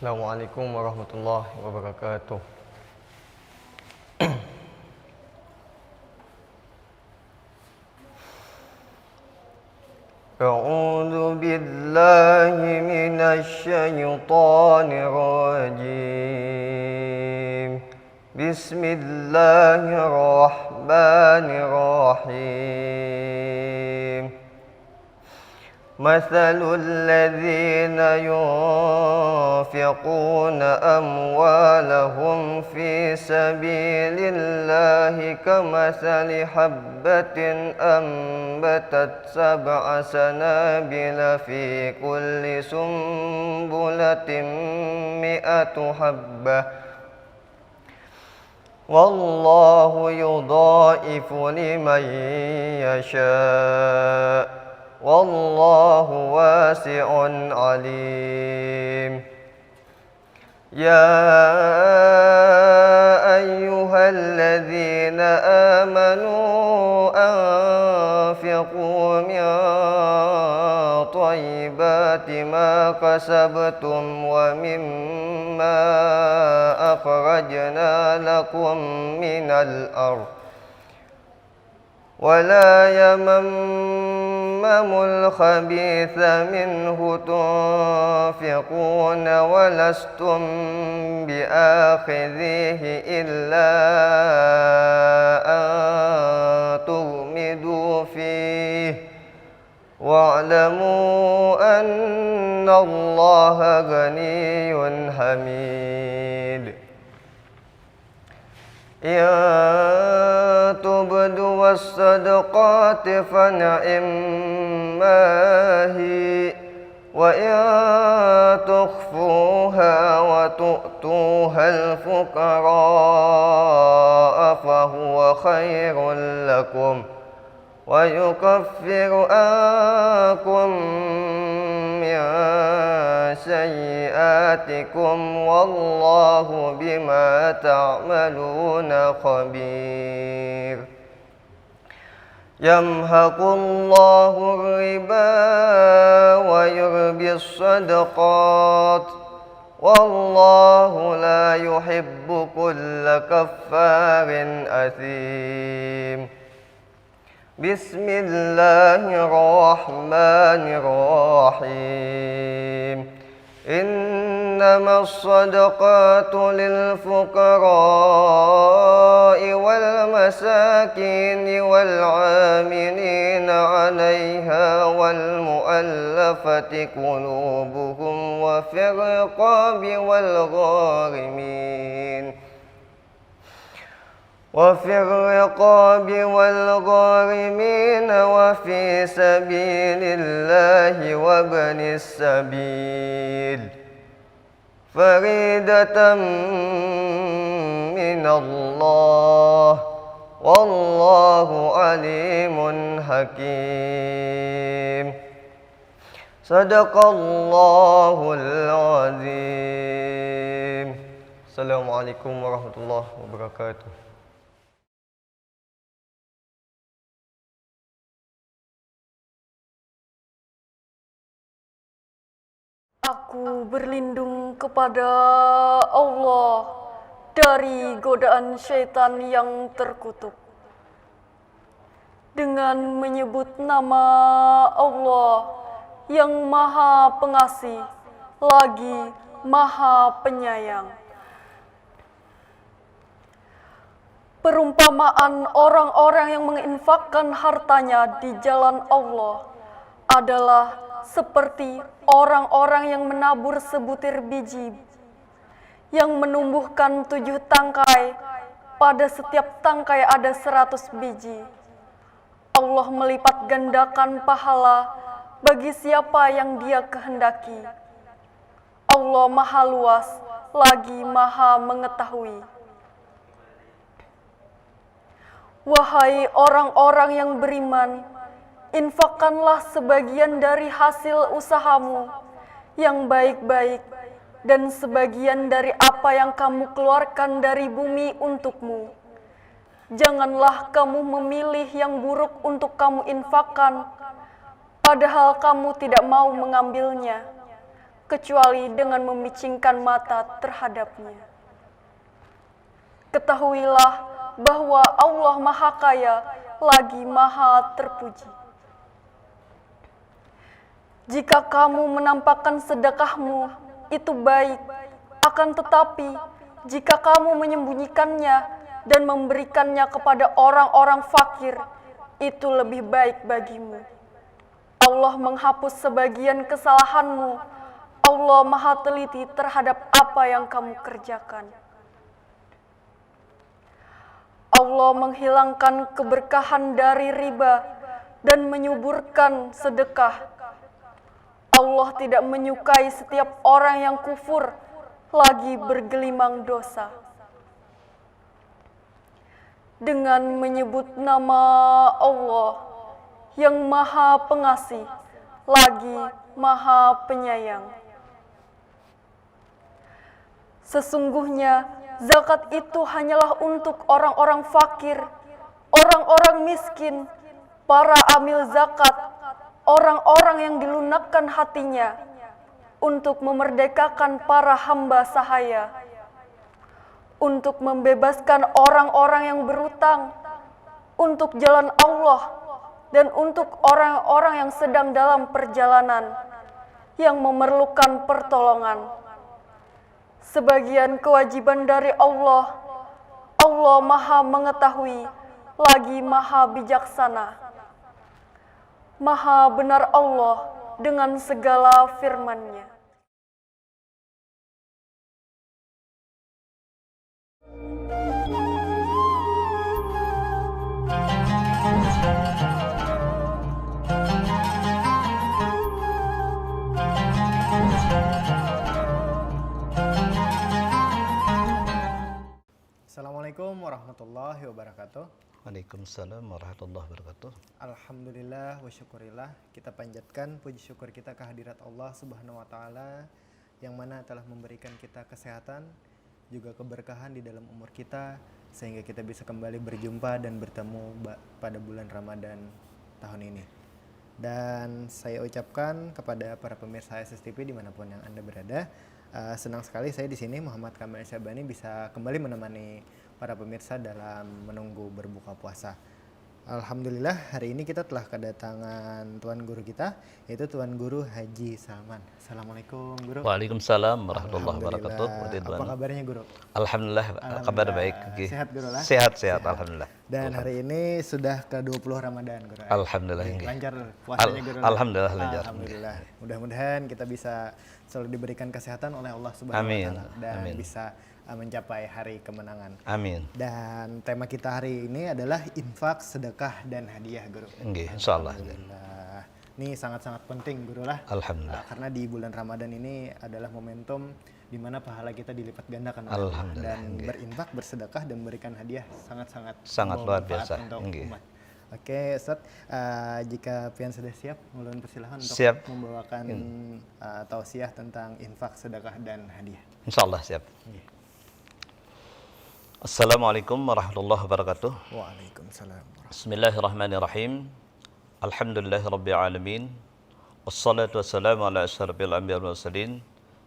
Assalamualaikum warahmatullahi wabarakatuh. A'udzu billahi minasy syaithanir rajim. Bismillahirrahmanirrahim. مثل الذين ينفقون أموالهم في سبيل الله كمثل حبة أنبتت 7 سنابل في كل سنبلة 100 حبة والله يضاعف لمن يشاء والله واسع عليم. يا أيها الذين آمنوا أنفقوا من طيبات ما كسبتم ومما أخرجنا لكم من الأرض ولا يمموا الخبيث منه تنفقون ولستم بآخذيه إلا أن تغمضوا فيه واعلموا أن الله غني حميد. إن تبدوا الصدقات فنعما هي وإن تخفوها وتؤتوها الفقراء فهو خير لكم ويكفر عنكم من سيئاتكم والله بما تعملون خبير. يمحق الله الربا ويربي الصدقات والله لا يحب كل كفار أثيم. بسم الله الرحمن الرحيم. إنما الصدقات للفقراء والمساكين والعاملين عليها والمؤلفة قلوبهم وفي الرقاب والغارمين وفي سبيل الله وابن السبيل فريدة من الله والله عليم حكيم. صدق الله العظيم. Assalamualaikum warahmatullahi wabarakatuh. Aku berlindung kepada Allah dari godaan syaitan yang terkutuk. Dengan menyebut nama Allah yang Maha Pengasih lagi Maha Penyayang. Perumpamaan orang-orang yang menginfakkan hartanya di jalan Allah adalah seperti orang-orang yang menabur sebutir biji yang menumbuhkan 7 tangkai, pada setiap tangkai ada 100 biji. Allah melipat gandakan pahala bagi siapa yang Dia kehendaki. Allah Maha Luas lagi Maha Mengetahui. Wahai orang-orang yang beriman, infakkanlah sebagian dari hasil usahamu yang baik-baik dan sebagian dari apa yang kamu keluarkan dari bumi untukmu. Janganlah kamu memilih yang buruk untuk kamu infakkan, padahal kamu tidak mau mengambilnya, kecuali dengan memicingkan mata terhadapnya. Ketahuilah bahwa Allah Maha Kaya lagi Maha Terpuji. Jika kamu menampakkan sedekahmu, itu baik. Akan tetapi, jika kamu menyembunyikannya dan memberikannya kepada orang-orang fakir, itu lebih baik bagimu. Allah menghapus sebagian kesalahanmu. Allah Maha Teliti terhadap apa yang kamu kerjakan. Allah menghilangkan keberkahan dari riba dan menyuburkan sedekah. Allah tidak menyukai setiap orang yang kufur lagi bergelimang dosa. Dengan menyebut nama Allah yang Maha Pengasih lagi Maha Penyayang. Sesungguhnya zakat itu hanyalah untuk orang-orang fakir, orang-orang miskin, para amil zakat, orang-orang yang dilunakkan hatinya, untuk memerdekakan para hamba sahaya, untuk membebaskan orang-orang yang berutang, untuk jalan Allah, dan untuk orang-orang yang sedang dalam perjalanan, yang memerlukan pertolongan. Sebagian kewajiban dari Allah, Allah Maha Mengetahui, lagi Maha Bijaksana. Maha benar Allah dengan segala firman-Nya. Assalamualaikum warahmatullahi wabarakatuh. Waalaikumsalam warahmatullahi wabarakatuh. Alhamdulillah wa syukurillah, kita panjatkan puji syukur kita kehadirat Allah Subhanahu wa taala yang mana telah memberikan kita kesehatan, juga keberkahan di dalam umur kita sehingga kita bisa kembali berjumpa dan bertemu pada bulan Ramadan tahun ini. Dan saya ucapkan kepada para pemirsa SSTV dimanapun yang Anda berada, senang sekali saya di sini Muhammad Kamil Syabani bisa kembali menemani para pemirsa dalam menunggu berbuka puasa. Alhamdulillah hari ini kita telah kedatangan Tuan Guru kita, yaitu Tuan Guru Haji Salman. Assalamualaikum Guru. Waalaikumsalam warahmatullahi wabarakatuh. Apa kabarnya Guru? Alhamdulillah, kabar baik. Sehat Guru lah? Sehat, alhamdulillah. Dan hari ini sudah ke-20 Ramadan Guru. Alhamdulillah. Lancar puasanya Guru. Alhamdulillah lancar. Alhamdulillah. Mudah-mudahan kita bisa selalu diberikan kesehatan oleh Allah Subhanahu wa taala dan bisa mencapai hari kemenangan. Amin. Dan tema kita hari ini adalah infak, sedekah, dan hadiah, Guru. Nggih, insyaallah. Ini sangat-sangat penting, Guru lah. Alhamdulillah. Karena di bulan Ramadan ini adalah momentum di mana pahala kita dilipat gandakan. Alhamdulillah. Dan berinfak, bersedekah, dan memberikan hadiah sangat luar biasa. untuk umat. Oke, Ustaz, jika pian sudah siap, ulun persilahkan untuk membawakan tausiah tentang infak, sedekah, dan hadiah. Insyaallah siap. Assalamualaikum warahmatullahi wabarakatuh. Waalaikumsalam. Bismillahirrahmanirrahim. Alhamdulillahirabbil alamin. Wassalatu wassalamu ala asyrafil anbiya'i wal mursalin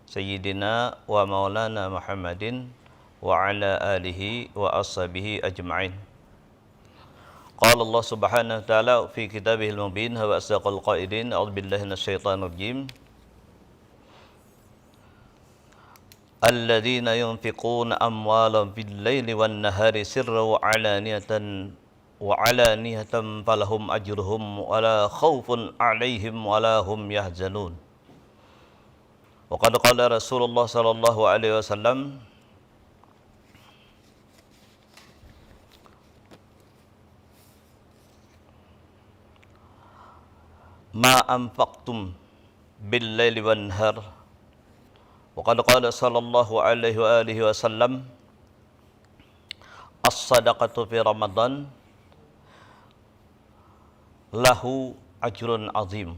sayyidina wa maulana Muhammadin wa ala alihi wa ashabihi ajma'in. Qala Allah Subhanahu wa ta'ala fi kitabihil mubin wa asdaqal qailin a'udzu billahi minasyaitonir rajim. الذين ينفقون أموالهم بالليل والنهار سرا وعلانية فلهم أجرهم ولا خوف عليهم ولا هم يحزنون. وقد قال رسول الله صلى الله عليه وسلم ما أنفقتم بالليل والنهار وقد قال صلى الله عليه وآله وسلم الصدقة في رمضان له أجر عظيم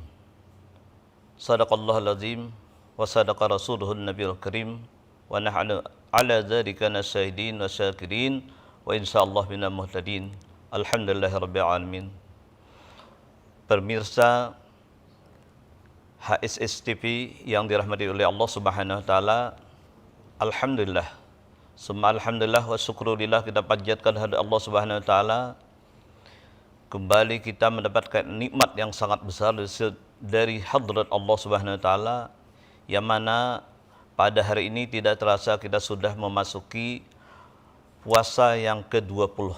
صدق الله العظيم وصدق رسوله النبي الكريم ونحن على ذلك الشاهدين والشاكرين وإن شاء الله بنا مهتدين الحمد لله رب العالمين. Pemirsa HSS TV yang dirahmati oleh Allah Subhanahu wa taala, alhamdulillah. Summa alhamdulillah wa syukrulillah, kita panjatkan kehadirat Allah Subhanahu wa taala. Kembali kita mendapatkan nikmat yang sangat besar dari hadrat Allah Subhanahu wa taala, yang mana pada hari ini tidak terasa kita sudah memasuki puasa yang ke-20.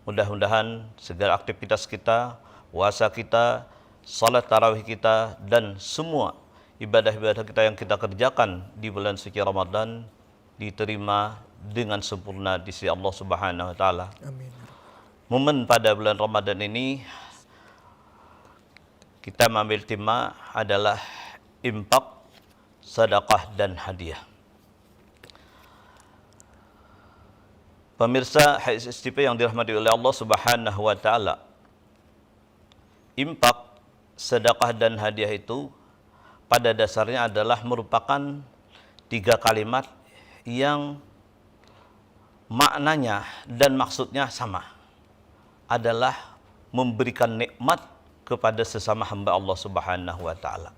Mudah-mudahan segala aktivitas kita, puasa kita, salat tarawih kita, dan semua ibadah-ibadah kita yang kita kerjakan di bulan suci Ramadan diterima dengan sempurna di sisi Allah Subhanahu wa taala. Amin. Momen pada bulan Ramadan ini kita mengambil tema adalah infak, sedekah dan hadiah. Pemirsa HSS TV yang dirahmati oleh Allah Subhanahu wa taala, infak, sedekah dan hadiah itu pada dasarnya adalah merupakan 3 kalimat yang maknanya dan maksudnya sama, adalah memberikan nikmat kepada sesama hamba Allah Subhanahu wa taala.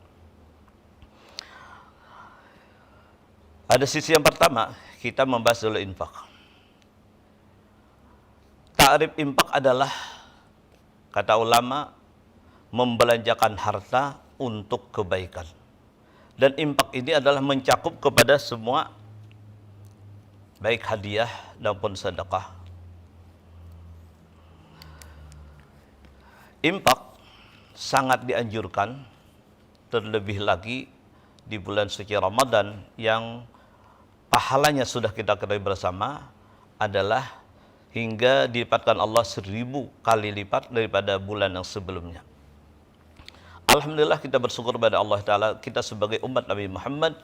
Ada sisi yang pertama, kita membahas dulu infak. Ta'rif infak adalah, kata ulama, membelanjakan harta untuk kebaikan. Dan infak ini adalah mencakup kepada semua, baik hadiah maupun sedekah. Infak sangat dianjurkan, terlebih lagi di bulan suci Ramadan yang pahalanya sudah kita ketahui bersama adalah hingga dilipatkan Allah 1000 kali lipat daripada bulan yang sebelumnya. Alhamdulillah, kita bersyukur kepada Allah Ta'ala, kita sebagai umat Nabi Muhammad,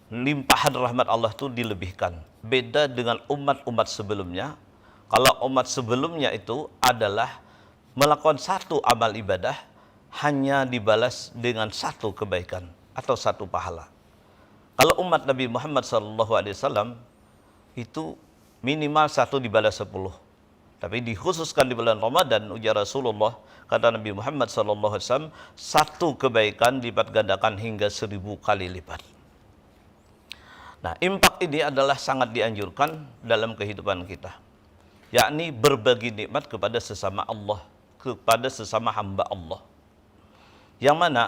limpahan rahmat Allah itu dilebihkan. Beda dengan umat-umat sebelumnya. Kalau umat sebelumnya itu adalah melakukan satu amal ibadah, hanya dibalas dengan satu kebaikan atau satu pahala. Kalau umat Nabi Muhammad SAW itu minimal satu dibalas 10. Tapi dikhususkan di bulan Ramadan, ujar Rasulullah, kata Nabi Muhammad SAW, satu kebaikan lipat gandakan hingga 1000 kali lipat. Nah, infak ini adalah sangat dianjurkan dalam kehidupan kita, yakni berbagi nikmat kepada sesama Allah, kepada sesama hamba Allah. Yang mana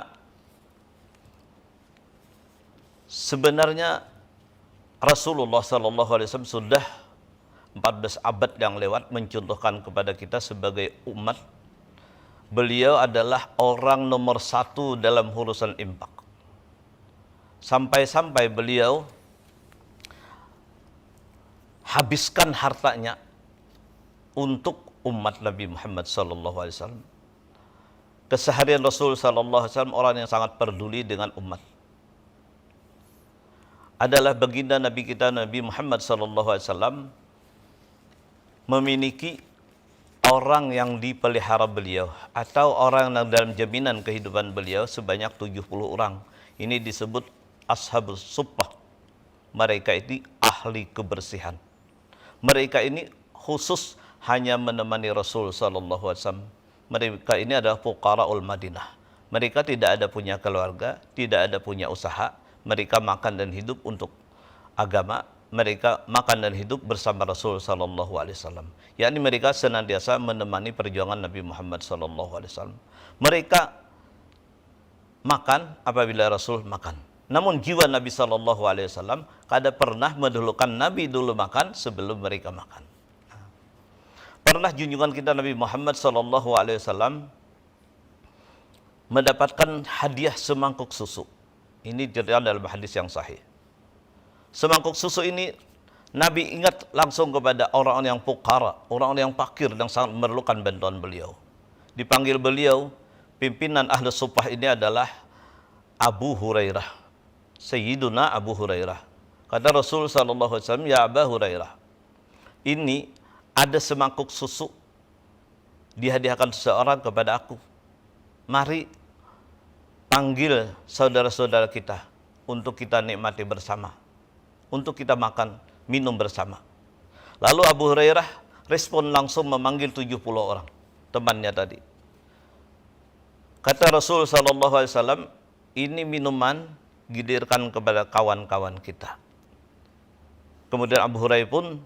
sebenarnya Rasulullah SAW sudah 14 abad yang lewat mencontohkan kepada kita sebagai umat. Beliau adalah orang nomor 1 dalam urusan infak. Sampai-sampai beliau habiskan hartanya untuk umat Nabi Muhammad SAW. Keseharian Rasul SAW orang yang sangat peduli dengan umat. Adalah baginda Nabi kita Nabi Muhammad SAW memiliki orang yang dipelihara beliau atau orang yang dalam jaminan kehidupan beliau sebanyak 70 orang. Ini disebut Ashabus Suffah. Mereka ini ahli kebersihan. Mereka ini khusus hanya menemani Rasul SAW. Mereka ini adalah fuqaraul Madinah. Mereka tidak ada punya keluarga, tidak ada punya usaha. Mereka makan dan hidup untuk agama. Mereka makan dan hidup bersama Rasul SAW. Yakni mereka senantiasa menemani perjuangan Nabi Muhammad SAW. Mereka makan apabila Rasul makan. Namun jiwa Nabi Shallallahu Alaihi Wasallam kada pernah mendahulukan Nabi dulu makan sebelum mereka makan. Pernah junjungan kita Nabi Muhammad Shallallahu Alaihi Wasallam mendapatkan hadiah semangkuk susu. Ini cerita dalam hadis yang sahih. Semangkuk susu ini Nabi ingat langsung kepada orang-orang yang fuqara, orang-orang yang fakir yang sangat memerlukan bantuan beliau. Dipanggil beliau, pimpinan ahli suffah ini adalah Abu Hurairah, Sayyiduna Abu Hurairah. Kata Rasul sallallahu alaihi wasallam, "Ya Abu Hurairah, ini ada semangkuk susu dihadiahkan seseorang kepada aku. Mari panggil saudara-saudara kita untuk kita nikmati bersama, untuk kita makan, minum bersama." Lalu Abu Hurairah respon langsung memanggil 70 orang temannya tadi. Kata Rasul sallallahu alaihi wasallam, "Ini minuman, gidirkan kepada kawan-kawan kita." Kemudian Abu Hurairah pun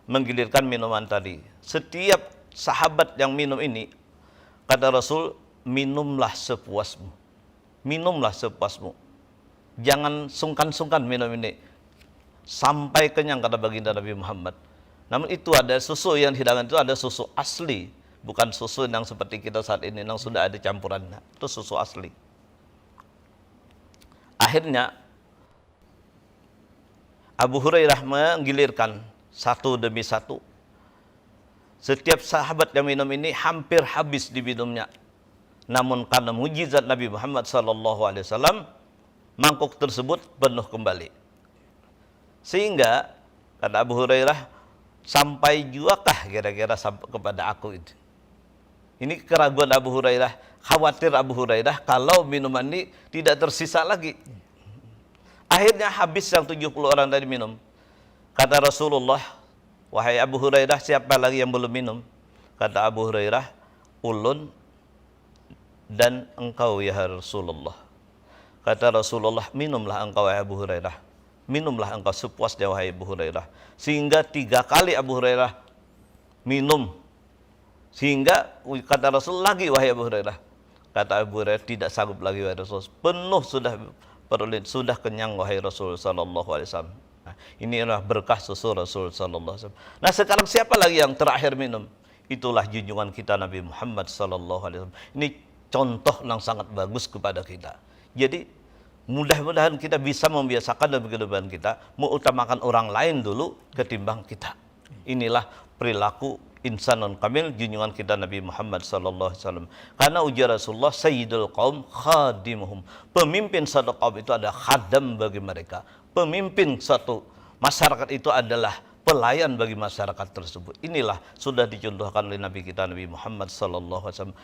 menggilirkan minuman tadi. Setiap sahabat yang minum ini, kata Rasul, minumlah sepuasmu. Minumlah sepuasmu. Jangan sungkan-sungkan minum ini. Sampai kenyang, kata baginda Nabi Muhammad. Namun itu ada susu yang hidangan itu ada susu asli, bukan susu yang seperti kita saat ini yang sudah ada campurannya. Itu susu asli. Akhirnya Abu Hurairah menggilirkan satu demi satu. Setiap sahabat yang minum ini hampir habis diminumnya. Namun karena mujizat Nabi Muhammad SAW, mangkuk tersebut penuh kembali. Sehingga kata Abu Hurairah, sampai juakah kira-kira sampai kepada aku itu. Ini keraguan Abu Hurairah, khawatir Abu Hurairah kalau minuman ini tidak tersisa lagi. Akhirnya habis yang 70 orang tadi minum. Kata Rasulullah, "Wahai Abu Hurairah, siapa lagi yang belum minum?" Kata Abu Hurairah, "Ulun dan engkau ya Rasulullah." Kata Rasulullah, "Minumlah engkau wahai Abu Hurairah. Minumlah engkau sepuasnya wahai Abu Hurairah." Sehingga 3 kali Abu Hurairah minum. Sehingga kata Rasul lagi, "Wahai Abu Hurairah." Kata Abu Hurairah, "Tidak sanggup lagi wahai Rasul. Penuh sudah kenyang wahai Rasul sallallahu alaihi wasallam." Nah, ini adalah berkah susu Rasul sallallahu alaihi wasallam. Nah, sekarang siapa lagi yang terakhir minum? Itulah junjungan kita Nabi Muhammad sallallahu alaihi wasallam. Ini contoh yang sangat bagus kepada kita. Jadi mudah-mudahan kita bisa membiasakan dalam kehidupan kita mengutamakan orang lain dulu ketimbang kita. Inilah perilaku insanun kamil, junjungan kita Nabi Muhammad sallallahu alaihi wasallam. Karena ujar Rasulullah, "Sayyidul qaum khadimuhum." Pemimpin satu kaum itu adalah khadam bagi mereka. Pemimpin satu masyarakat itu adalah pelayan bagi masyarakat tersebut. Inilah sudah dicontohkan oleh Nabi kita Nabi Muhammad sallallahu alaihi wasallam.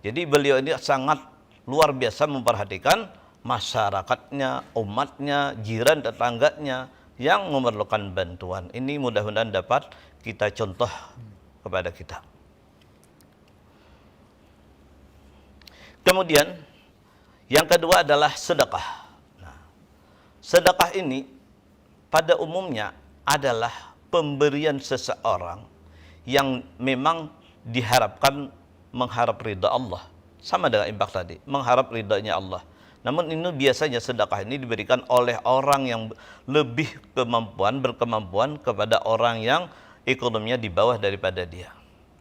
Jadi beliau ini sangat luar biasa memperhatikan masyarakatnya, umatnya, jiran tetangganya yang memerlukan bantuan. Ini mudah-mudahan dapat kita contoh kepada kita. Kemudian yang kedua adalah sedekah. Nah, sedekah ini pada umumnya adalah pemberian seseorang yang memang diharapkan mengharap ridha Allah. Sama dengan infak tadi, mengharap ridhanya Allah. Namun ini biasanya sedekah ini diberikan oleh orang yang lebih berkemampuan kepada orang yang ekonominya di bawah daripada dia.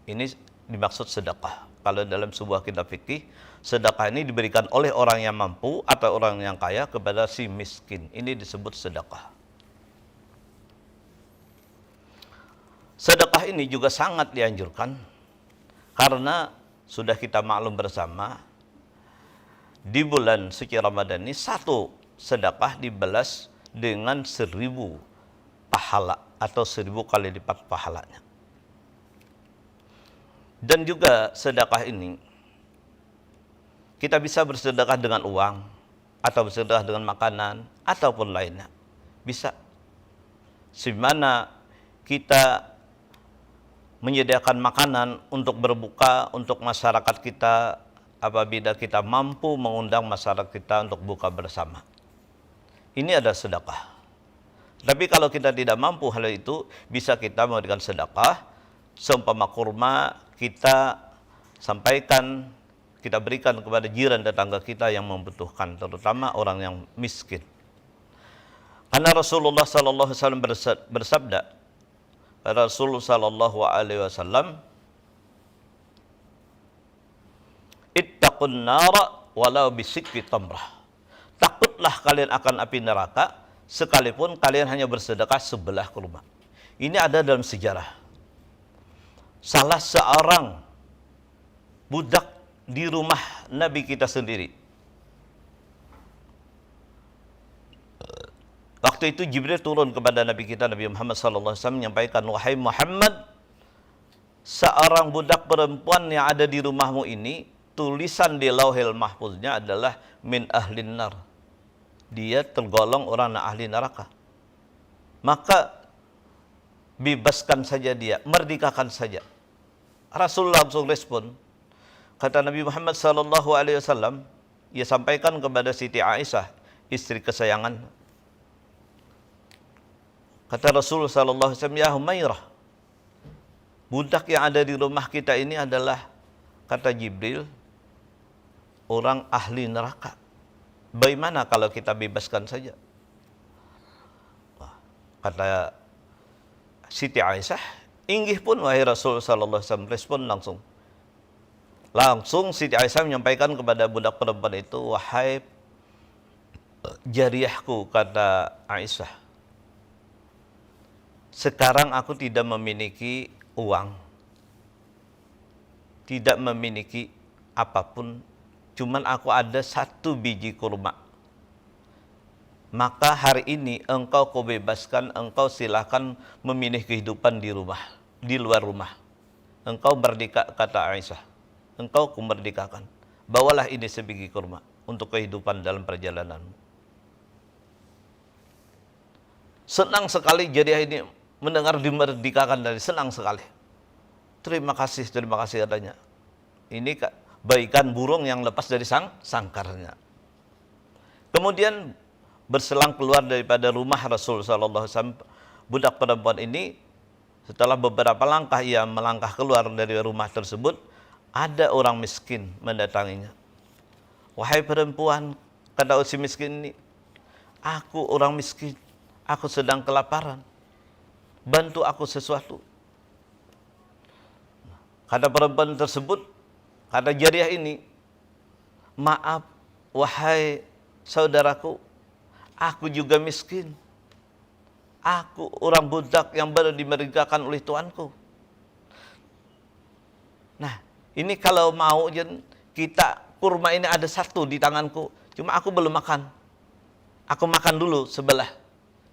Ini dimaksud sedekah. Kalau dalam sebuah kitab fikih, sedekah ini diberikan oleh orang yang mampu atau orang yang kaya kepada si miskin. Ini disebut sedekah. Sedekah ini juga sangat dianjurkan karena sudah kita maklum bersama, di bulan suci Ramadan ini satu sedekah dibalas dengan 1000 pahala atau 1000 kali lipat pahalanya. Dan juga sedekah ini kita bisa bersedekah dengan uang atau bersedekah dengan makanan ataupun lainnya. Bisa. Semana kita menyediakan makanan untuk berbuka untuk masyarakat kita apabila kita mampu mengundang masyarakat kita untuk buka bersama. Ini adalah sedekah. Tapi kalau kita tidak mampu hal itu, bisa kita memberikan sedekah, seumpama kurma kita sampaikan kita berikan kepada jiran tetangga kita yang membutuhkan, terutama orang yang miskin. Karena Rasulullah sallallahu alaihi wasallam bersabda, Rasulullah sallallahu alaihi wasallam, "Ittaqun nara walau bisikfi tamrah." Takutlah kalian akan api neraka sekalipun kalian hanya bersedekah sebelah kurma. Ini ada dalam sejarah. Salah seorang budak di rumah Nabi kita sendiri. Waktu itu Jibril turun kepada Nabi kita, Nabi Muhammad sallallahu alaihi wasallam, menyampaikan, "Wahai Muhammad, seorang budak perempuan yang ada di rumahmu ini, tulisan di Lauhil Mahfuznya adalah min ahlin nar. Dia tergolong orang ahli neraka. Maka bebaskan saja dia, merdekakan saja." Rasulullah langsung respon. Kata Nabi Muhammad sallallahu alaihi wasallam, ia sampaikan kepada Siti Aisyah, istri kesayangan. Kata Rasulullah sallallahu alaihi wasallam, "Ya Humairah, budak yang ada di rumah kita ini adalah," kata Jibril, "orang ahli neraka. Bagaimana kalau kita bebaskan saja?" Kata Siti Aisyah, "Inggih pun wahai Rasul sallallahu alaihi wasallam." Respon langsung Siti Aisyah menyampaikan kepada budak perempuan itu, "Wahai jariyahku," kata Aisyah, "sekarang aku tidak memiliki uang, tidak memiliki apapun, cuman aku ada 1 biji kurma. Maka hari ini engkau bebaskan, engkau silakan memilih kehidupan di rumah, di luar rumah. Engkau merdeka," kata Aisyah. "Engkau kumerdekakan. Bawalah ini sebiji kurma untuk kehidupan dalam perjalananmu." Senang sekali jariyah ini mendengar dimerdekakan dari, senang sekali. Terima kasih katanya. Ini baikan burung yang lepas dari sangkarnya. Kemudian berselang keluar daripada rumah Rasul sallallahu alaihi wasallam, budak perempuan ini setelah beberapa langkah ia melangkah keluar dari rumah tersebut, ada orang miskin mendatanginya. "Wahai perempuan," kata si miskin ini, "aku orang miskin, aku sedang kelaparan. Bantu aku sesuatu." Kata perempuan tersebut, kata jariyah ini, "Maaf, wahai saudaraku, aku juga miskin. Aku orang budak yang baru dimerdekakan oleh Tuanku. Nah, ini kalau mau kita, kurma ini ada 1 di tanganku, cuma aku belum makan. Aku makan dulu sebelah."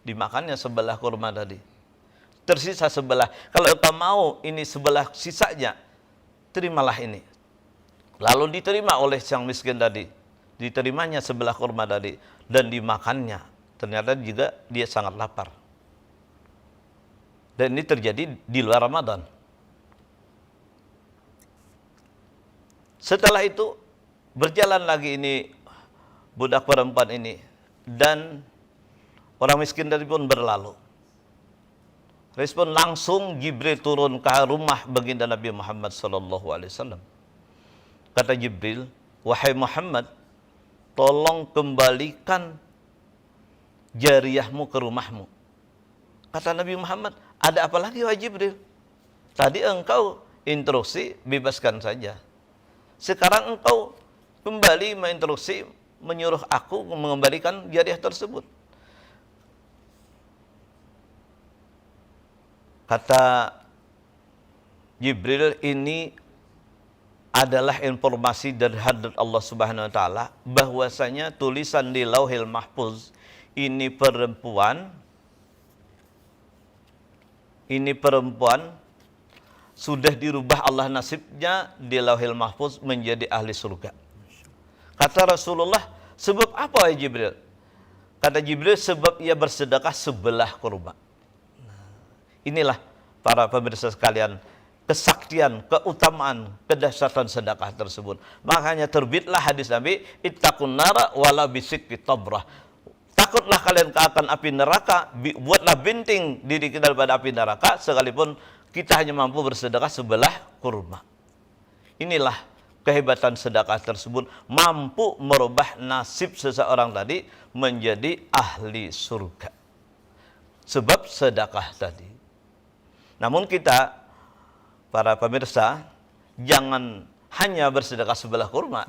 Dimakannya sebelah kurma tadi. Tersisa sebelah. "Kalau engkau mau ini sebelah sisanya, terimalah ini." Lalu diterima oleh sang miskin tadi. Diterimanya sebelah kurma tadi dan dimakannya. Ternyata juga dia sangat lapar. Dan ini terjadi di luar Ramadan. Setelah itu berjalan lagi ini budak perempuan ini dan orang miskin tadi pun berlalu. Respon langsung Jibril turun ke rumah baginda Nabi Muhammad sallallahu alaihi wasallam. Kata Jibril, "Wahai Muhammad, tolong kembalikan jariyahmu ke rumahmu." Kata Nabi Muhammad, "Ada apa lagi wahai Jibril? Tadi engkau instruksi bebaskan saja. Sekarang engkau kembali menginstruksi, menyuruh aku mengembalikan jariyah tersebut." Kata Jibril, "Ini adalah informasi dari hadrat Allah Subhanahu wa taala bahwasanya tulisan di Lauhil Mahfuz ini perempuan sudah dirubah Allah nasibnya di Lauhil Mahfuz menjadi ahli surga." Kata Rasulullah, "Sebab apa ya Jibril?" Kata Jibril, "Sebab ia bersedekah sebelah kurma." Inilah para pemirsa sekalian, kesaktian, keutamaan, kedahsyatan sedekah tersebut. Makanya terbitlah hadis Nabi, "Ittaqun nara wala bisikfi tabrah." Takutlah kalian akan api neraka, buatlah binting diri kita daripada api neraka sekalipun kita hanya mampu bersedekah sebelah kurma. Inilah kehebatan sedekah tersebut mampu merubah nasib seseorang tadi menjadi ahli surga. Sebab sedekah tadi. Namun kita, para pemirsa, jangan hanya bersedekah sebelah kurma.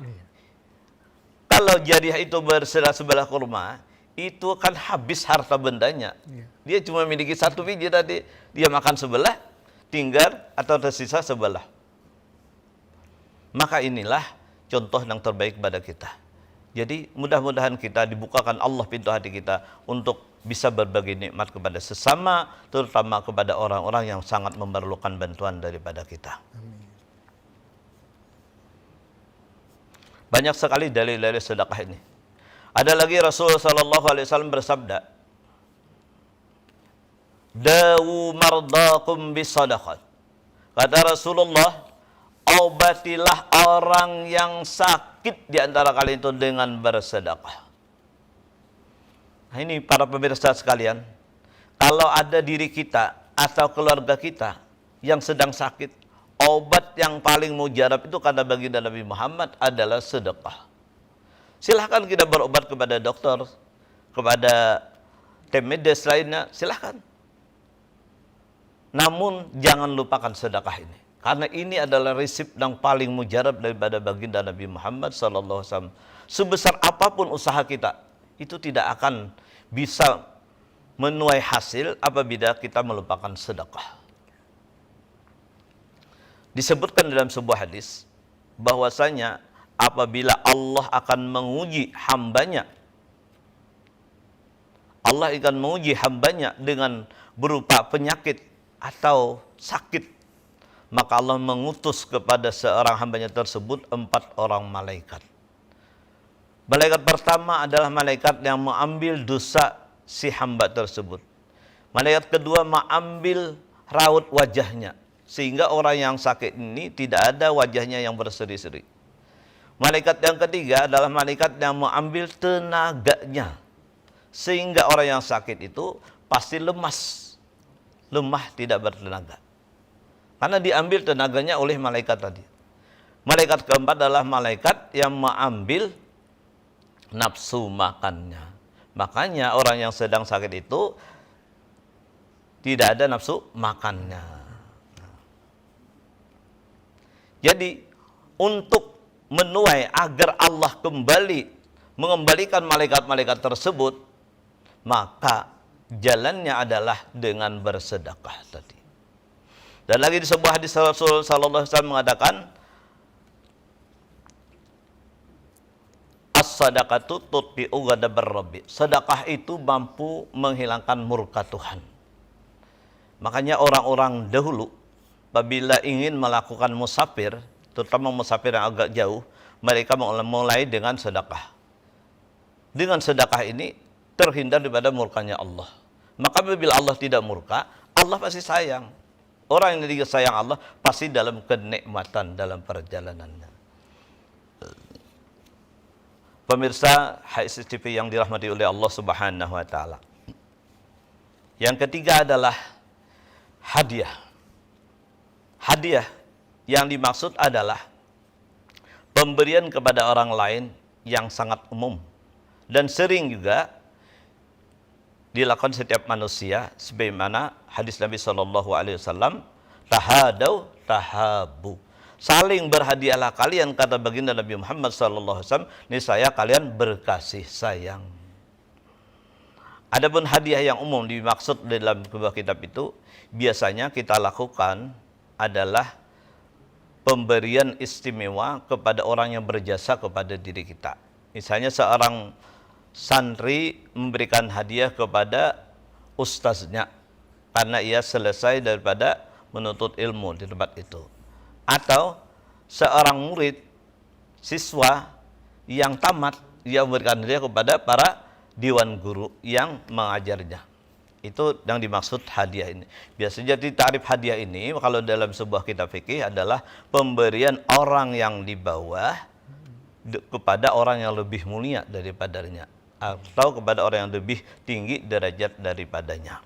Kalau jariah itu bersedekah sebelah kurma, itu kan habis harta bendanya. Dia cuma memiliki satu biji tadi, dia makan sebelah, tinggal atau tersisa sebelah. Maka inilah contoh yang terbaik pada kita. Jadi mudah-mudahan kita dibukakan Allah pintu hati kita untuk bisa berbagi nikmat kepada sesama, terutama kepada orang-orang yang sangat memerlukan bantuan daripada kita. Banyak sekali dalil-dalil sedekah ini. Ada lagi Rasulullah SAW bersabda, "Dawu mardakum bisadaqat." Kata Rasulullah, obatilah orang yang sakit di antara kalian itu dengan bersedekah. Nah, ini para pemirsa sekalian, kalau ada diri kita atau keluarga kita yang sedang sakit, obat yang paling mujarab itu kata baginda Nabi Muhammad adalah sedekah. Silahkan kita berobat kepada dokter, kepada tim medis lainnya, silahkan. Namun jangan lupakan sedekah ini. Karena ini adalah resep yang paling mujarab daripada baginda Nabi Muhammad SAW. Sebesar apapun usaha kita, itu tidak akan bisa menuai hasil apabila kita melupakan sedekah. Disebutkan dalam sebuah hadis bahwasanya apabila Allah akan menguji hambanya, Allah akan menguji hambanya dengan berupa penyakit atau sakit, maka Allah mengutus kepada seorang hambanya tersebut 4 orang malaikat. Malaikat pertama adalah malaikat yang mengambil dosa si hamba tersebut. Malaikat kedua mengambil raut wajahnya, sehingga orang yang sakit ini tidak ada wajahnya yang berseri-seri. Malaikat yang ketiga adalah malaikat yang mengambil tenaganya, sehingga orang yang sakit itu pasti lemah tidak bertenaga. Karena diambil tenaganya oleh malaikat tadi. Malaikat keempat adalah malaikat yang mengambil nafsu makannya. Makanya orang yang sedang sakit itu tidak ada nafsu makannya. Jadi untuk menuai agar Allah kembali mengembalikan malaikat-malaikat tersebut, maka jalannya adalah dengan bersedekah tadi. Dan lagi di sebuah hadis Rasul sallallahu alaihi wasallam mengatakan, as-sadaqatu tutfi'u ghadabar rabbi. Sedekah itu mampu menghilangkan murka Tuhan. Makanya orang-orang dahulu apabila ingin melakukan musafir, terutama musafir yang agak jauh, mereka mulai dengan sedekah. Dengan sedekah ini terhindar daripada murkanya Allah. Maka apabila Allah tidak murka, Allah pasti sayang. Orang yang disayang Allah pasti dalam kenikmatan dalam perjalanannya. Pemirsa HSTV yang dirahmati oleh Allah Subhanahu wa taala. Yang ketiga adalah hadiah. Hadiah yang dimaksud adalah pemberian kepada orang lain yang sangat umum dan sering juga dilakukan setiap manusia, sebagaimana hadis Nabi SAW, tahadau tahabu, saling berhadiahlah kalian, kata baginda Nabi Muhammad SAW, niscaya kalian berkasih sayang. Adapun hadiah yang umum dimaksud dalam sebuah kitab itu biasanya kita lakukan adalah pemberian istimewa kepada orang yang berjasa kepada diri kita. Misalnya seorang santri memberikan hadiah kepada ustaznya karena ia selesai daripada menuntut ilmu di tempat itu. Atau seorang murid, siswa yang tamat, ia memberikan hadiah kepada para dewan guru yang mengajarnya. Itu yang dimaksud hadiah ini. Biasanya tarif hadiah ini kalau dalam sebuah kitab fikih adalah pemberian orang yang di bawah kepada orang yang lebih mulia daripadanya, atau kepada orang yang lebih tinggi derajat daripadanya.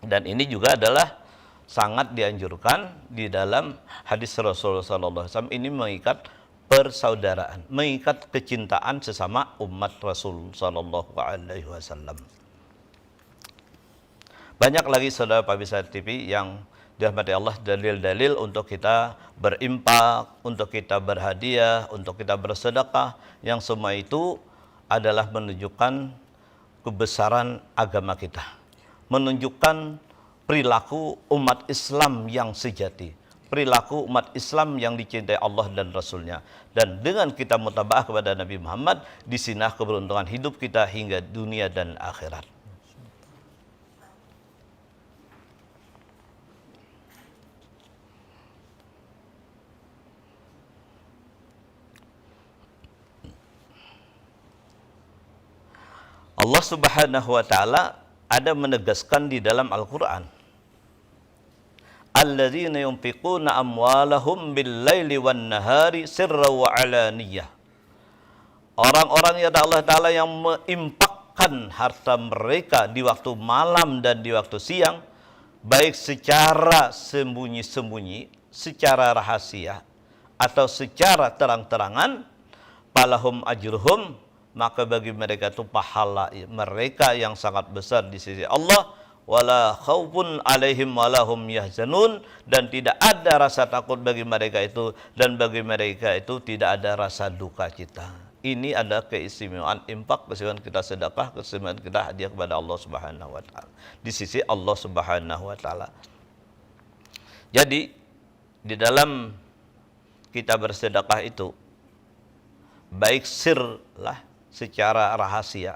Dan ini juga adalah sangat dianjurkan di dalam hadis Rasulullah SAW. Ini mengikat persaudaraan, mengikat kecintaan sesama umat Rasul sallallahu alaihi wasallam. Banyak lagi saudara pemirsa TV yang dirahmati Allah, dalil-dalil untuk kita berimpak, untuk kita berhadiah, untuk kita bersedekah, yang semua itu adalah menunjukkan kebesaran agama kita, menunjukkan perilaku umat Islam yang sejati, perilaku umat Islam yang dicintai Allah dan Rasulnya. Dan dengan kita mutabaah kepada Nabi Muhammad, disinah keberuntungan hidup kita hingga dunia dan akhirat. Allah Subhanahu wa taala ada menegaskan di dalam Al-Qur'an, alladzina yunfiquna amwalahum bil-laili wan-nahari sirran wa alaniyah. Orang-orang ya Allah taala yang menginfakkan harta mereka di waktu malam dan di waktu siang, baik secara sembunyi-sembunyi, secara rahasia atau secara terang-terangan, palahum ajruhum, maka bagi mereka itu pahala mereka yang sangat besar di sisi Allah, wala khaufun alaihim walahum yahzanun, dan tidak ada rasa takut bagi mereka itu, dan bagi mereka itu tidak ada rasa duka cita. Ini adalah keistimewaan infak, keistimewaan kita sedekah, keistimewaan kita hadiah kepada Allah Subhanahu wa taala di sisi Allah Subhanahu wa taala. Jadi di dalam kita bersedekah itu, baik sir lah, secara rahasia.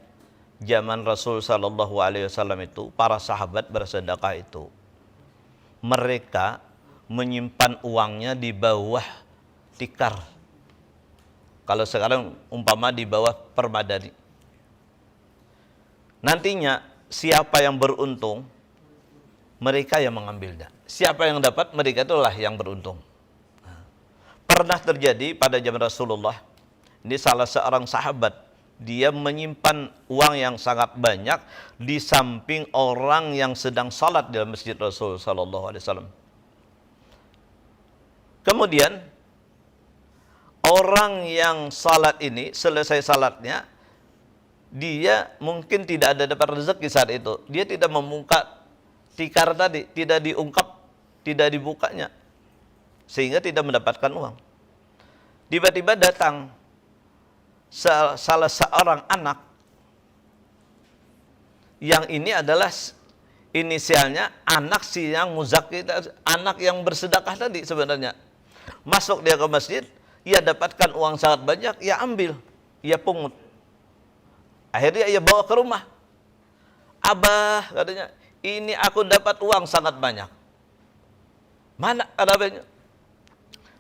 Zaman Rasul sallallahu alaihi wasallam itu, para sahabat bersedekah itu, mereka menyimpan uangnya di bawah tikar. Kalau sekarang umpama di bawah permadani. Nantinya siapa yang beruntung, mereka yang mengambilnya. Siapa yang dapat, mereka itulah yang beruntung. Pernah terjadi pada zaman Rasulullah, ini salah seorang sahabat, dia menyimpan uang yang sangat banyak di samping orang yang sedang salat di dalam masjid Rasul sallallahu alaihi wasallam. Kemudian orang yang salat ini, selesai salatnya, dia mungkin tidak ada dapat rezeki saat itu. Dia tidak membuka tikar tadi, tidak diungkap, tidak dibukanya, sehingga tidak mendapatkan uang. Tiba-tiba datang salah seorang anak, yang ini adalah inisialnya anak si yang muzaki, anak yang bersedekah tadi sebenarnya. Masuk dia ke masjid, ia dapatkan uang sangat banyak, ia ambil, ia pungut. Akhirnya ia bawa ke rumah. Abah, katanya, ini aku dapat uang sangat banyak. Mana abahnya?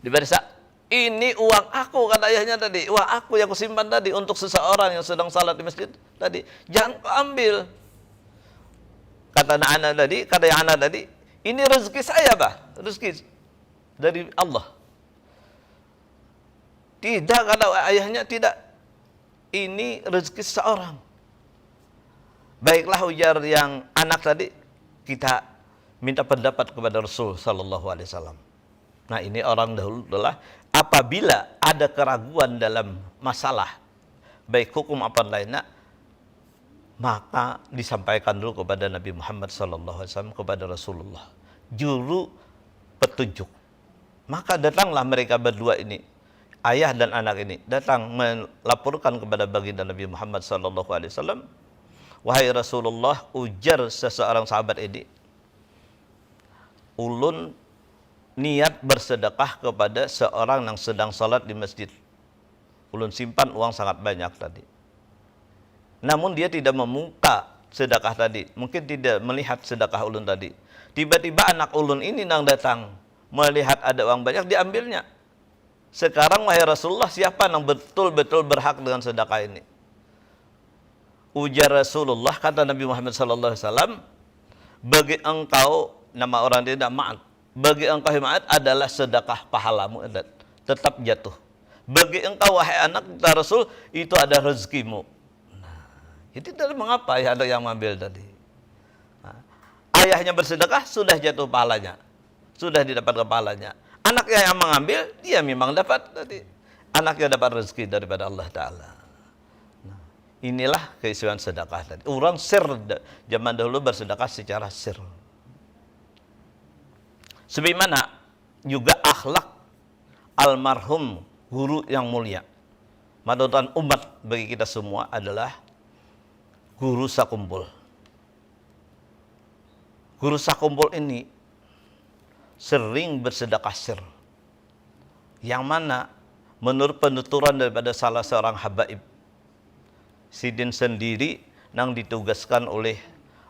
Dibaca, ini uang aku, kata ayahnya tadi, uang aku yang kusimpan tadi untuk seseorang yang sedang salat di masjid tadi. Jangan kau ambil. Kata anak tadi, kata yang anak tadi, ini rezeki saya, Bah, rezeki dari Allah. Tidak, kata ayahnya, tidak. Ini rezeki seseorang. Baiklah, ujar yang anak tadi, kita minta pendapat kepada Rasul sallallahu alaihi wasallam. Nah, ini orang dahulu adalah apabila ada keraguan dalam masalah, baik hukum apa lainnya, maka disampaikan dulu kepada Nabi Muhammad SAW, kepada Rasulullah, juru petunjuk. Maka datanglah mereka berdua ini, ayah dan anak ini, datang melaporkan kepada baginda Nabi Muhammad SAW. Wahai Rasulullah, ujar seseorang sahabat ini, ulun niat bersedekah kepada seorang yang sedang salat di masjid. Ulun simpan uang sangat banyak tadi. Namun dia tidak membuka sedekah tadi. Mungkin tidak melihat sedekah ulun tadi. Tiba-tiba anak ulun ini yang datang, melihat ada uang banyak, diambilnya. Sekarang wahai Rasulullah, siapa yang betul-betul berhak dengan sedekah ini? Ujar Rasulullah, kata Nabi Muhammad SAW, bagi engkau, nama orang tidak ma'at, bagi engkau himayat adalah sedekah pahalamu, tetap jatuh. Bagi engkau wahai anak kata Rasul, itu ada rezekimu. Nah, itu dari mengapa ya ada yang mengambil tadi? Nah, ayahnya bersedekah, sudah jatuh pahalanya, sudah didapat pahalanya. Anaknya yang mengambil, dia memang dapat tadi. anaknya dapat rezeki daripada Allah Ta'ala. Nah, inilah keistimewaan sedekah tadi. Orang sir, zaman dahulu bersedekah secara sir. Sebagaimana juga akhlak almarhum guru yang mulia. Panutan umat bagi kita semua adalah guru Sakumpul. Guru Sakumpul ini sering bersedekah sir. Yang mana menurut penuturan daripada salah seorang habaib, Sidin sendiri yang ditugaskan oleh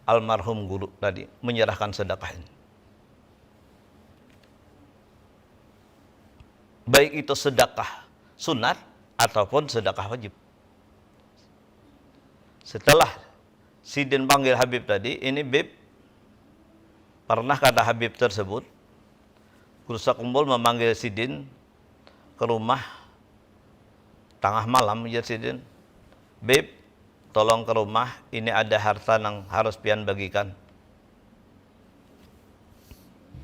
almarhum guru tadi menyerahkan sedekah ini. Baik itu sedekah sunat ataupun sedekah wajib. Setelah Sidin panggil Habib tadi, ini Bib, pernah kata Habib tersebut, Guru Sakumpul memanggil Sidin ke rumah tengah malam, ya Sidin, Bib, tolong ke rumah, ini ada harta yang harus pian bagikan.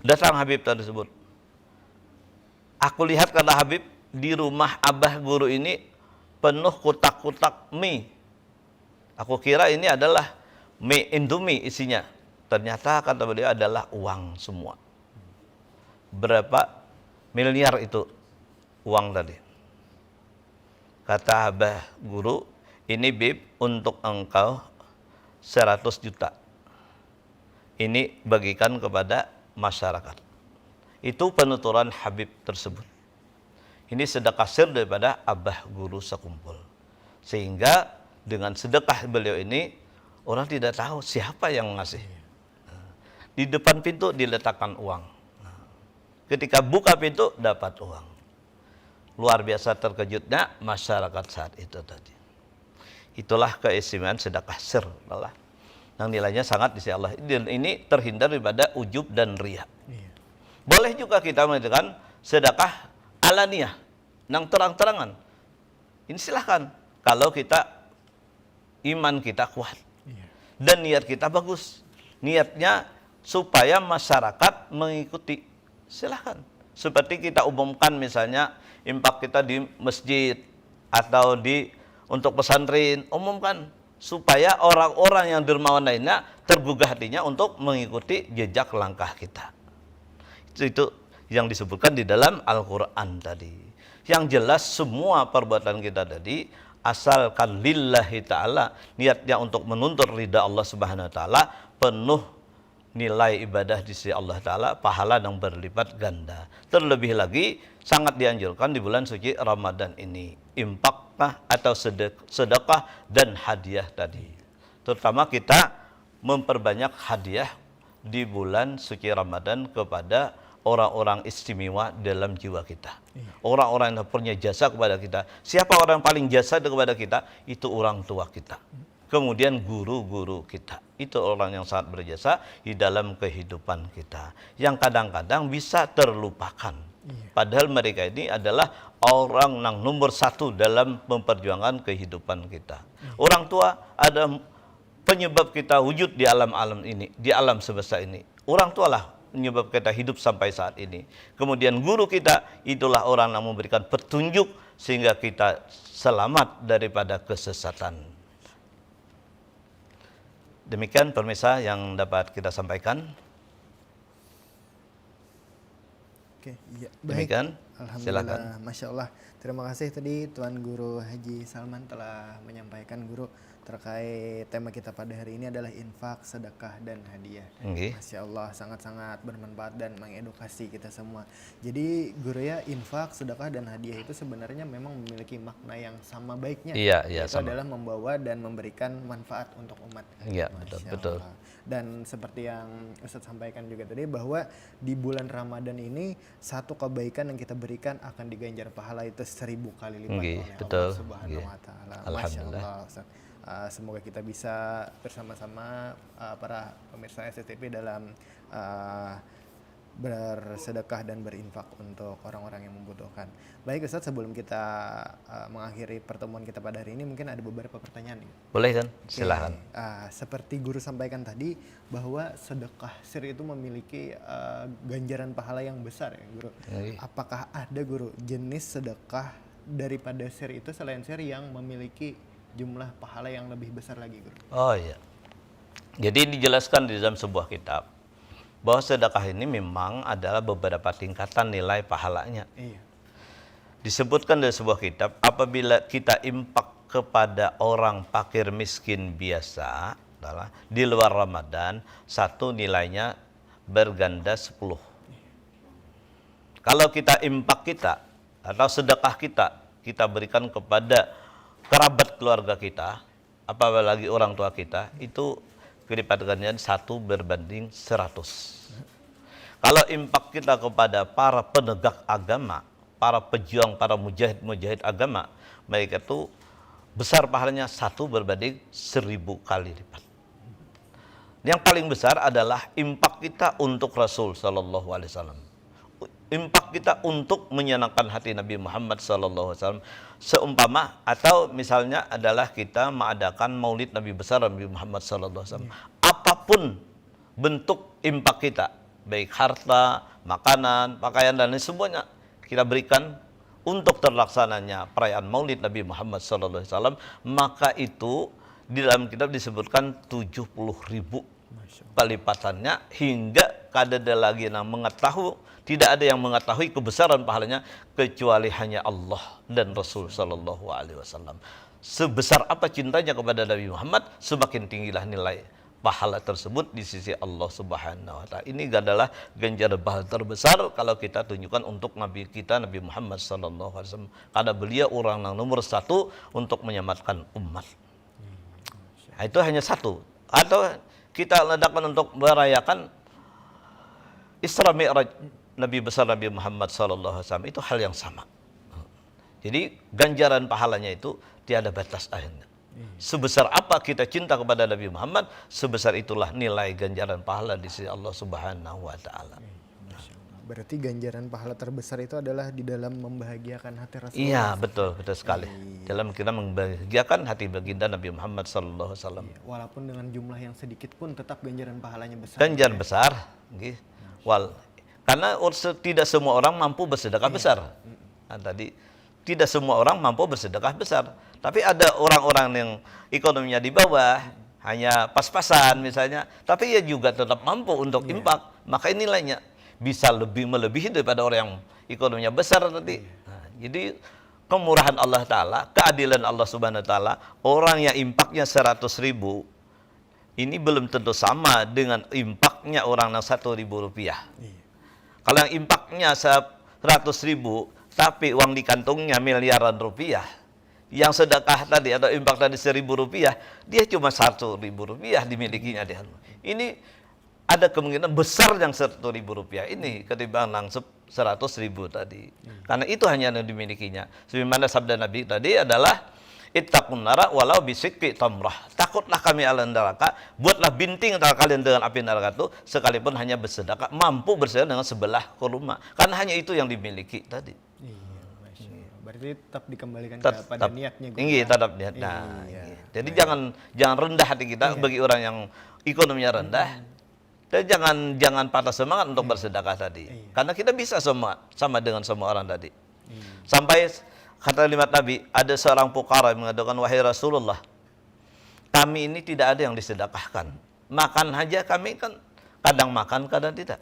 Datang Habib tersebut. Aku lihat kata Habib, di rumah abah guru ini penuh kotak-kotak mie. Aku kira ini adalah mie Indomie isinya. Ternyata kata beliau adalah uang semua. Berapa miliar itu uang tadi? Kata abah guru, ini Bib untuk engkau 100 juta. Ini bagikan kepada masyarakat. Itu penuturan Habib tersebut. Ini sedekah sir daripada abah guru Sakumpul. Sehingga dengan sedekah beliau ini, orang tidak tahu siapa yang ngasih. Di depan pintu diletakkan uang. Ketika buka pintu, dapat uang. Luar biasa terkejutnya masyarakat saat itu tadi. Itulah keistimewaan sedekah sir. Yang nilainya sangat di sisi Allah. Ini terhindar daripada ujub dan riya. Boleh juga kita mengatakan sedekah alaniyah, yang terang-terangan. Ini silahkan. Kalau kita, iman kita kuat. Dan niat kita bagus. Niatnya supaya masyarakat mengikuti. Silahkan. Seperti kita umumkan misalnya, impak kita di masjid, atau untuk pesantren, umumkan. Supaya orang-orang yang dermawan lainnya tergugah hatinya untuk mengikuti jejak langkah kita. Itu yang disebutkan di dalam Al-Quran tadi. Yang jelas semua perbuatan kita tadi asalkan lillahi ta'ala, niatnya untuk menuntut ridha Allah subhanahu wa ta'ala, penuh nilai ibadah di sisi Allah ta'ala, pahala yang berlipat ganda. Terlebih lagi sangat dianjurkan di bulan suci Ramadan ini, infakah atau sedekah dan hadiah tadi. Terutama kita memperbanyak hadiah di bulan suci Ramadan kepada orang-orang istimewa dalam jiwa kita. Orang-orang yang punya jasa kepada kita. Siapa orang yang paling jasa kepada kita? Itu orang tua kita. Kemudian guru-guru kita. Itu orang yang sangat berjasa di dalam kehidupan kita. Yang kadang-kadang bisa terlupakan. Padahal mereka ini adalah orang yang nomor satu dalam memperjuangkan kehidupan kita. Orang tua ada penyebab kita wujud di alam-alam ini, di alam semesta ini. Orang tualah menyebab kita hidup sampai saat ini. Kemudian guru kita, itulah orang yang memberikan petunjuk sehingga kita selamat daripada kesesatan. Demikian pemirsa yang dapat kita sampaikan. Oke, iya. Demikian. Alhamdulillah, Silakan. Masya Allah. Terima kasih tadi Tuan Guru Haji Salman telah menyampaikan guru terkait tema kita pada hari ini adalah infak, sedekah, dan hadiah. Masya Allah, sangat-sangat bermanfaat dan mengedukasi kita semua. Jadi guru ya, infak, sedekah, dan hadiah itu sebenarnya memang memiliki makna yang sama baiknya. Iya, Itu sama. adalah membawa dan memberikan manfaat untuk umat. Iya, Masya betul. Allah. Dan seperti yang Ustadz sampaikan juga tadi, bahwa di bulan Ramadan ini satu kebaikan yang kita berikan akan diganjar pahala itu 1000 kali lipat oleh betul. Allah Subhanahu wa Ta'ala. Masya Alhamdulillah. Allah, Ustadz. Semoga kita bisa bersama-sama para pemirsa SCTV dalam bersedekah dan berinfak untuk orang-orang yang membutuhkan. Baik Ustadz, sebelum kita mengakhiri pertemuan kita pada hari ini, mungkin ada beberapa pertanyaan nih. Boleh kan? Silahkan. Seperti guru sampaikan tadi, bahwa sedekah sir itu memiliki ganjaran pahala yang besar ya guru. Apakah ada guru jenis sedekah daripada share itu, selain share yang memiliki jumlah pahala yang lebih besar lagi, Guru? Oh iya. Jadi dijelaskan di dalam sebuah kitab bahwa sedekah ini memang adalah beberapa tingkatan nilai pahalanya. Iya. Disebutkan dalam sebuah kitab, apabila kita impak kepada orang fakir miskin biasa di luar Ramadan, satu nilainya berganda 10. Kalau kita impak kita atau sedekah kita berikan kepada kerabat keluarga kita, apalagi orang tua kita, itu kelipatan 1 berbanding 100. Kalau impak kita kepada para penegak agama, para pejuang, para mujahid agama, mereka itu besar pahalanya 1 berbanding 1000 kali lipat. Yang paling besar adalah impak kita untuk Rasul Sallallahu Alaihi Wasallam. Impak kita untuk menyenangkan hati Nabi Muhammad Sallallahu Alaihi Wasallam. Seumpama atau misalnya adalah kita mengadakan maulid Nabi besar Nabi Muhammad Sallallahu Alaihi Wasallam. Apapun bentuk impak kita, baik harta, makanan, pakaian dan lain semuanya kita berikan untuk terlaksananya perayaan maulid Nabi Muhammad SAW, maka itu di dalam kitab disebutkan 70.000 kelipatannya, hingga kadada lagi yang mengetahui, tidak ada yang mengetahui kebesaran pahalanya kecuali hanya Allah dan Rasul Sallallahu Alaihi Wasallam. Sebesar apa cintanya kepada Nabi Muhammad, semakin tinggilah nilai pahala tersebut di sisi Allah Subhanahu wa taala. Ini adalah ganjaran pahala terbesar kalau kita tunjukkan untuk Nabi kita Nabi Muhammad sallallahu alaihi wasallam, karena beliau orang yang nomor 1 untuk menyelamatkan umat. Nah, itu hanya satu. Atau kita ledakan untuk merayakan Isra Mi'raj Nabi besar Nabi Muhammad sallallahu alaihi wasallam, itu hal yang sama. Jadi ganjaran pahalanya itu tiada batas akhirnya. Sebesar apa kita cinta kepada Nabi Muhammad, sebesar itulah nilai ganjaran pahala di sisi Allah Subhanahu wa taala. Berarti ganjaran pahala terbesar itu adalah di dalam membahagiakan hati Rasulullah. Iya, betul sekali. Dalam kita membahagiakan hati baginda Nabi Muhammad sallallahu alaihi wasallam. Walaupun dengan jumlah yang sedikit pun tetap ganjaran pahalanya besar. Ganjaran besar, nggih. Karena tidak semua orang mampu bersedekah besar. Nah, tadi tidak semua orang mampu bersedekah besar. Tapi ada orang-orang yang ekonominya di bawah, hanya pas-pasan misalnya, tapi ia juga tetap mampu untuk impak. Maka nilainya bisa lebih melebihi daripada orang yang ekonominya besar tadi. Nah, jadi kemurahan Allah Ta'ala, keadilan Allah Subhanahu Wa Ta'ala, orang yang impaknya 100.000, ini belum tentu sama dengan impaknya orang yang 1.000 rupiah. Kalau yang impaknya 100.000, tapi uang di kantongnya miliaran rupiah, yang sedekah tadi atau impak tadi 1.000 rupiah, dia cuma 1.000 rupiah dimilikinya dia. Ini ada kemungkinan besar yang 1.000 rupiah ini ketimbang 100.000 tadi. Karena itu hanya yang dimilikinya. Sebagaimana sabda Nabi tadi adalah ittaqun nara walau bisikki tamrah. Takutlah kami ala neraka, buatlah binting antara kalian dengan api neraka itu sekalipun hanya bersedekah, mampu bersedekah dengan sebelah kurma. Karena hanya itu yang dimiliki tadi. Berarti tetap dikembalikan tetap kepada niatnya. Tinggi tetap niat. Nah, jadi jangan rendah hati kita bagi orang yang ekonominya rendah. Dan jangan patah semangat untuk bersedekah tadi. Karena kita bisa sama dengan semua orang tadi. Sampai kata kalimat Nabi, ada seorang fuqara yang mengatakan, wahai Rasulullah, kami ini tidak ada yang disedekahkan. Makan aja kami kan kadang makan, kadang tidak.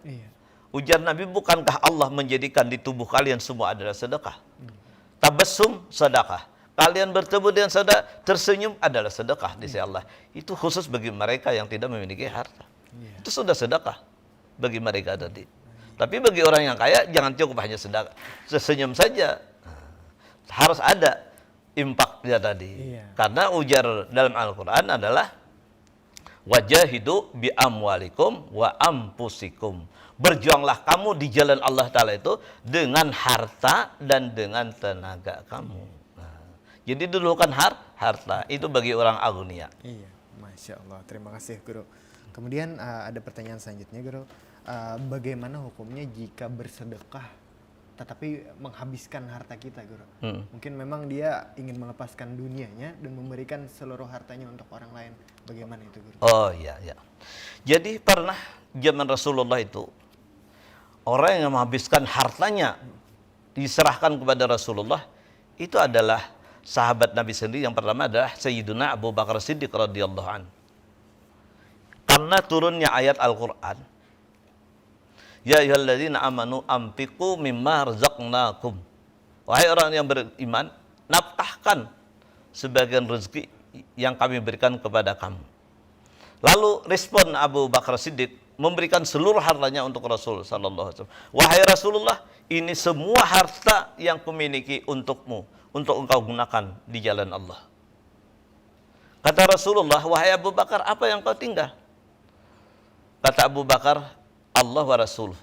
Ujar Nabi, bukankah Allah menjadikan di tubuh kalian semua adalah sedekah? Tabassum sedekah. Kalian bertemu dengan saudara, tersenyum adalah sedekah di sisi Allah. Itu khusus bagi mereka yang tidak memiliki harta. Itu sudah sedekah bagi mereka tadi. Tapi bagi orang yang kaya jangan cukup hanya sedekah, sesenyum saja. Harus ada impaknya tadi. Karena ujar dalam Al-Qur'an adalah wajahidu bi amwalikum wa ampusikum. Berjuanglah kamu di jalan Allah Ta'ala itu dengan harta dan dengan tenaga kamu. Nah, jadi dulu kan harta itu bagi orang agunia. Iya, Masya Allah. Terima kasih Guru. Kemudian ada pertanyaan selanjutnya Guru. Bagaimana hukumnya jika bersedekah tetapi menghabiskan harta kita Guru? Mungkin memang dia ingin melepaskan dunianya dan memberikan seluruh hartanya untuk orang lain. Bagaimana itu Guru? Oh iya. Jadi pernah zaman Rasulullah itu orang yang menghabiskan hartanya diserahkan kepada Rasulullah, itu adalah sahabat Nabi sendiri. Yang pertama adalah Sayyiduna Abu Bakar Siddiq radhiyallahu an. Karena turunnya ayat Al-Qur'an, ya ayyuhalladzina amanu anfiqu mimma razaqnakum. Wahai orang yang beriman, nafkahkan sebagian rezeki yang kami berikan kepada kamu. Lalu respon Abu Bakar Siddiq memberikan seluruh hartanya untuk Rasul sallallahu alaihi wasallam. Wahai Rasulullah, ini semua harta yang kumiliki untukmu, untuk engkau gunakan di jalan Allah. Kata Rasulullah, wahai Abu Bakar, apa yang kau tinggal? Kata Abu Bakar, Allah wa Rasul.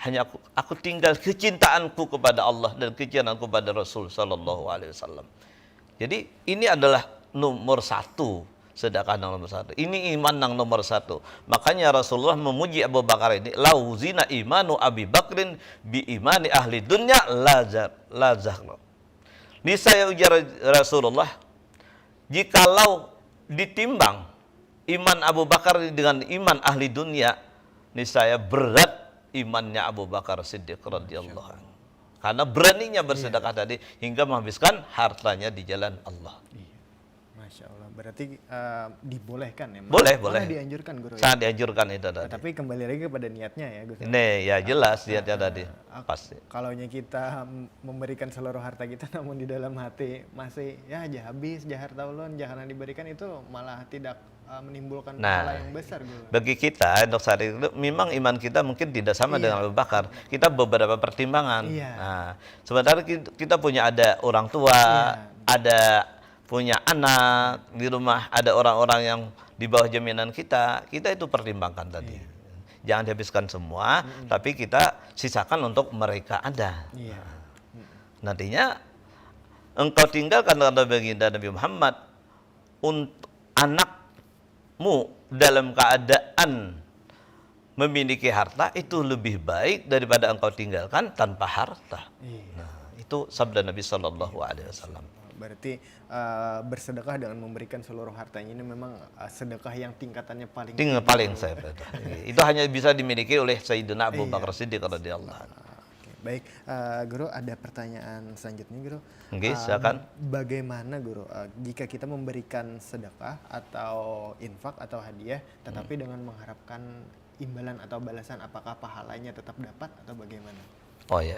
Hanya aku tinggal kecintaanku kepada Allah dan kecintaanku kepada Rasul sallallahu alaihi wasallam. Jadi ini adalah nomor satu, sedekah nomor satu. Ini iman yang nomor satu. Makanya Rasulullah memuji Abu Bakar ini, lau zina imanu Abi Bakrin bi imani ahli dunya lazar. Niscaya ujar Rasulullah, jikalau ditimbang iman Abu Bakar dengan iman ahli dunia, niscaya berat imannya Abu Bakar Siddiq radhiyallahu anhu. Karena beraninya bersedekah tadi hingga menghabiskan hartanya di jalan Allah. Masya Allah, berarti dibolehkan ya? Boleh. Dianjurkan Guru. Sangat dianjurkan itu tadi. Tapi kembali lagi kepada niatnya ya Guru. Ini ya jelas niatnya tadi pasti. Kalau kita memberikan seluruh harta kita namun di dalam hati masih ya habis harta ulun, jangan diberikan, itu malah tidak menimbulkan pahala yang besar Guru. Bagi kita untuk saat itu memang iman kita mungkin tidak sama dengan Abu Bakar. Kita beberapa pertimbangan. Nah, sementara kita punya ada orang tua, ada punya anak di rumah, ada orang-orang yang di bawah jaminan kita itu pertimbangkan tadi. Jangan dihabiskan semua, tapi kita sisakan untuk mereka ada. Nantinya engkau tinggalkan kata baginda Nabi Muhammad, untuk anakmu dalam keadaan memiliki harta itu lebih baik daripada engkau tinggalkan tanpa harta. Nah, itu sabda Nabi Shallallahu Alaihi Wasallam. Berarti bersedekah dengan memberikan seluruh hartanya ini memang sedekah yang tingkatannya paling saya itu hanya bisa dimiliki oleh Sayyidina Abu Bakar Siddiq radhiyallahu anhu. Baik, Guru, ada pertanyaan selanjutnya Guru. Silakan. Bagaimana Guru jika kita memberikan sedekah atau infak atau hadiah tetapi dengan mengharapkan imbalan atau balasan, apakah pahalanya tetap dapat atau bagaimana? Oh ya.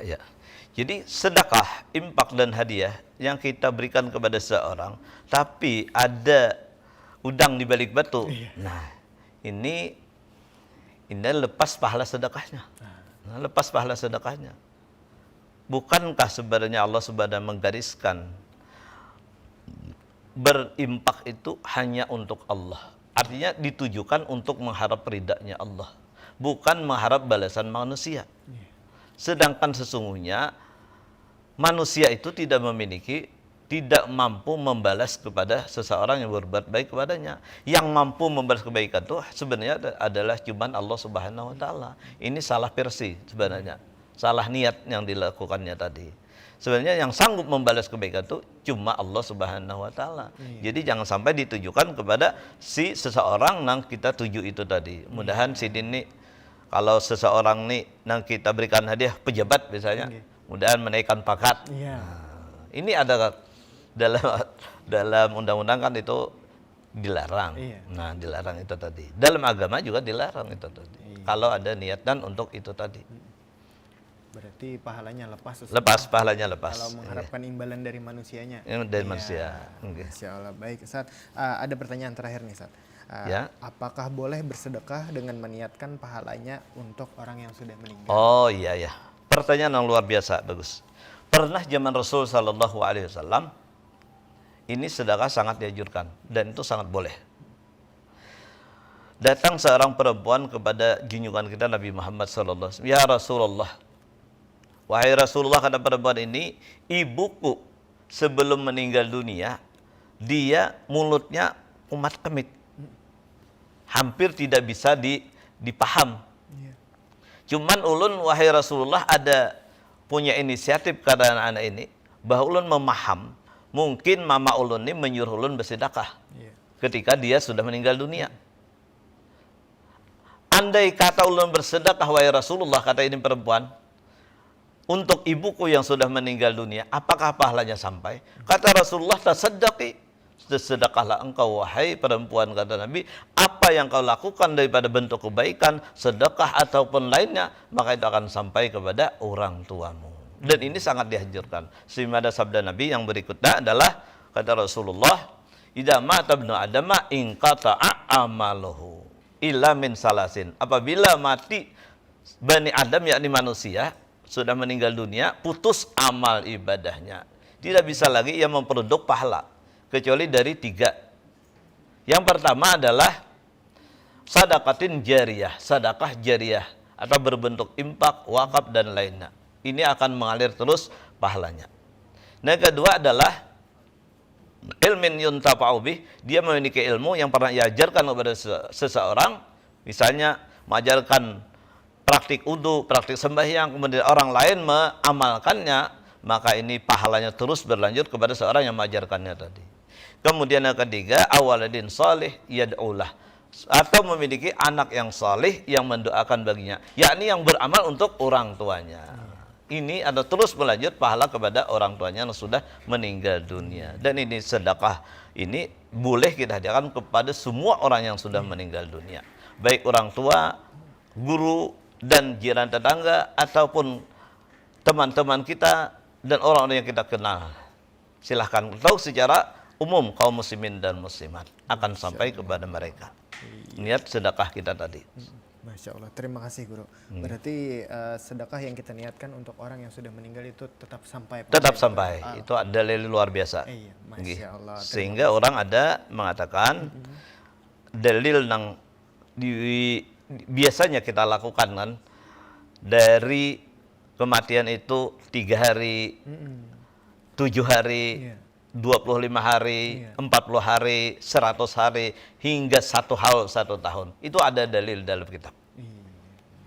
Jadi sedekah, infak dan hadiah yang kita berikan kepada seorang, tapi ada udang di balik batu. Nah, ini lepas pahala sedekahnya. Lepas pahala sedekahnya. Bukankah sebenarnya Allah sudah menggariskan berimpak itu hanya untuk Allah? Artinya ditujukan untuk mengharap ridha-Nya Allah, bukan mengharap balasan manusia. Sedangkan sesungguhnya manusia itu tidak mampu membalas kepada seseorang yang berbuat baik kepadanya. Yang mampu membalas kebaikan itu sebenarnya adalah cuman Allah Subhanahu wa taala. Ini salah versi sebenarnya. Salah niat yang dilakukannya tadi. Sebenarnya yang sanggup membalas kebaikan itu cuma Allah Subhanahu wa taala. Jadi jangan sampai ditujukan kepada si seseorang yang kita tuju itu tadi. Mudahan si ini, kalau seseorang nih yang kita berikan hadiah pejabat misalnya, mudahan menaikkan pangkat. Ini ada dalam undang-undang kan itu dilarang. Nah, dilarang itu tadi. Dalam agama juga dilarang itu tadi. Kalau ada niatan untuk itu tadi. Berarti pahalanya lepas. Pahalanya lepas. Kalau mengharapkan imbalan dari manusianya. Dari manusia. Insya Allah. Baik, Ustaz. Ada pertanyaan terakhir nih, Ustaz. Apakah boleh bersedekah dengan meniatkan pahalanya untuk orang yang sudah meninggal? Oh iya. Pertanyaan yang luar biasa, bagus. Pernah zaman Rasul Sallallahu Alaihi Wasallam ini sedekah sangat dianjurkan dan itu sangat boleh. Datang seorang perempuan kepada junjungan kita Nabi Muhammad Sallallahu Alaihi Wasallam, ya Rasulullah, wahai Rasulullah, kata perempuan ini, ibuku sebelum meninggal dunia dia mulutnya umat kemit, hampir tidak bisa dipaham. Cuman ulun wahai Rasulullah ada punya inisiatif karena anak ini, bahwa ulun memaham mungkin mama ulun ini menyuruh ulun bersedekah ketika dia sudah meninggal dunia. Andai kata ulun bersedekah wahai Rasulullah, kata ini perempuan, untuk ibuku yang sudah meninggal dunia, apakah pahalanya sampai? Kata Rasulullah, tasaddaqi, sedekahlah engkau wahai perempuan, kata Nabi, apa yang kau lakukan daripada bentuk kebaikan, sedekah ataupun lainnya, maka itu akan sampai kepada orang tuamu. Dan ini sangat dianjurkan. Sehingga ada sabda Nabi yang berikutnya adalah, kata Rasulullah, idza mata ibnu adama in qata'a amaluhu illa min salasin. Apabila mati Bani Adam, yakni manusia, sudah meninggal dunia, putus amal ibadahnya. Tidak bisa lagi ia memproduk pahala, kecuali dari 3. Yang pertama adalah sadaqatin jariyah, sedekah jariyah, atau berbentuk infak, wakaf, dan lainnya. Ini akan mengalir terus pahalanya. Nah, yang kedua adalah ilmin yuntafa'u bih, dia memiliki ilmu yang pernah diajarkan kepada seseorang, misalnya mengajarkan praktik wudu, praktik sembahyang, kemudian orang lain mengamalkannya, maka ini pahalanya terus berlanjut kepada seorang yang mengajarkannya tadi. Kemudian yang ketiga, awaladin salih yad'ulah, atau memiliki anak yang salih yang mendoakan baginya, yakni yang beramal untuk orang tuanya. Ini ada terus berlanjut pahala kepada orang tuanya yang sudah meninggal dunia. Dan ini sedekah ini boleh kita hadiahkan kepada semua orang yang sudah meninggal dunia, baik orang tua, guru, dan jiran tetangga, ataupun teman-teman kita dan orang-orang yang kita kenal. Silahkan tahu secara umum kaum muslimin dan muslimat akan sampai kepada mereka. Niat sedekah kita tadi. Masya Allah, terima kasih guru. Berarti sedekah yang kita niatkan untuk orang yang sudah meninggal itu tetap sampai. Tetap sampai. Itu dalil luar biasa. Iya, Masya Allah. Sehingga orang ada mengatakan dalil yang biasanya kita lakukan kan, dari kematian itu 3 hari, 7 hari, 25 hari, 40 hari, 100 hari, hingga 1 haul 1 tahun. Itu ada dalil dalam kitab.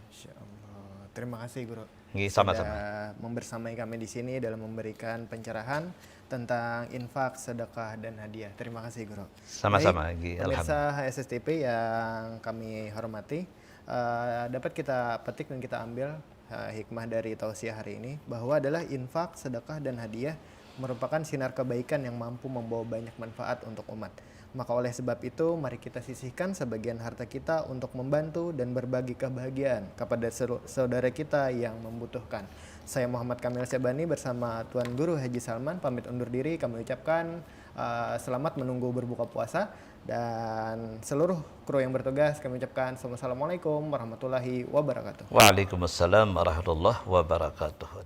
Masya Allah. Terima kasih guru. Sama-sama. Sudah membersamai kami di sini dalam memberikan pencerahan tentang infak, sedekah, dan hadiah. Terima kasih guru. Sama-sama. Baik, pemirsa HSSTP yang kami hormati, dapat kita petik dan kita ambil hikmah dari tausiah hari ini, bahwa adalah infak, sedekah, dan hadiah merupakan sinar kebaikan yang mampu membawa banyak manfaat untuk umat. Maka oleh sebab itu, mari kita sisihkan sebagian harta kita untuk membantu dan berbagi kebahagiaan kepada saudara kita yang membutuhkan. Saya Muhammad Kamil Syabani bersama Tuan Guru Haji Salman pamit undur diri. Kami ucapkan selamat menunggu berbuka puasa, dan seluruh kru yang bertugas kami ucapkan Assalamualaikum warahmatullahi wabarakatuh. Waalaikumsalam warahmatullahi wabarakatuh.